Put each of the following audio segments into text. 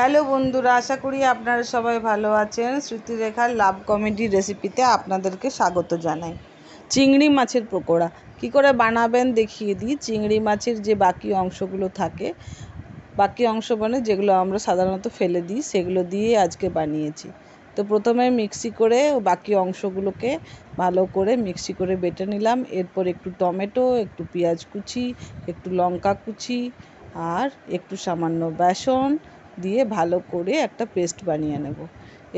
Hello বন্ধুরা, আশা করি আপনারা সবাই ভালো আছেন। শ্রুতিরেখার লাভ কমেডি রেসিপিতে আপনাদেরকে স্বাগত জানাই। চিংড়ি মাছের পকোড়া কি করে বানাবেন দেখিয়ে দিই। চিংড়ি মাছের যে বাকি অংশগুলো থাকে, বাকি অংশ মানে যেগুলো আমরা সাধারণত ফেলে দিই, সেগুলো দিয়ে আজকে বানিয়েছি। তো প্রথমে মিক্সি করে বাকি অংশগুলোকে ভালো করে মিক্সি করে বেটে নিলাম। এরপর একটু টমেটো, একটু পেঁয়াজ কুচি, একটু লঙ্কা কুচি আর একটু সামান্য বেসন দিয়ে ভালো করে একটা পেস্ট বানিয়ে নেব।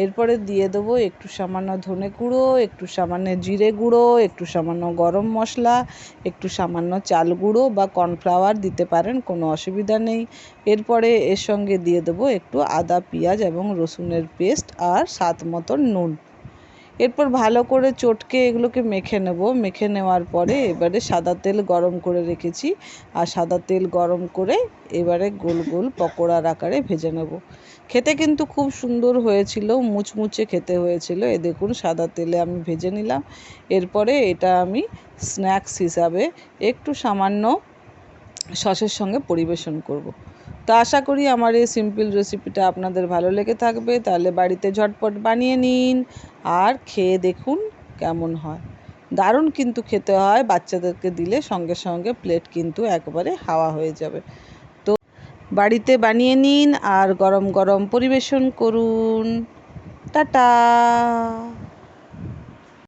এরপরে দিয়ে দেবো একটু সামান্য ধনে গুঁড়ো, একটু সামান্য জিরে গুঁড়ো, একটু সামান্য গরম মশলা, একটু সামান্য চাল গুঁড়ো বা কর্নফ্লাওয়ার দিতে পারেন, কোনো অসুবিধা নেই। এরপরে এর সঙ্গে দিয়ে দেবো একটু আদা, পেঁয়াজ এবং রসুনের পেস্ট আর স্বাদ মতন নুন। এরপর ভালো করে চটকে এগুলোকে মেখে নেব। মেখে নেওয়ার পরে এবারে সাদা তেল গরম করে রেখেছি, আর সাদা তেল গরম করে এবারে গোল গোল পকোড়ার আকারে ভেজে নেব। খেতে কিন্তু খুব সুন্দর হয়েছিল, মুচমুচে খেতে হয়েছিল। এ দেখুন, সাদা তেলে আমি ভেজে নিলাম। এরপরে এটা আমি স্ন্যাক্স হিসাবে একটু সামান্য সসের সঙ্গে পরিবেশন করব। তো আশা করি আমার এই সিম্পল রেসিপিটা আপনাদের ভালো লেগে থাকবে। তাহলে বাড়িতে ঝটপট বানিয়ে নিন আর খেয়ে দেখুন কেমন হয়। দারুণ কিন্তু খেতে হয়, বাচ্চাদেরকে দিলে সঙ্গে সঙ্গে প্লেট কিন্তু একবারে হাওয়া হয়ে যাবে। তো বাড়িতে বানিয়ে নিন আর গরম গরম পরিবেশন করুন। টাটা।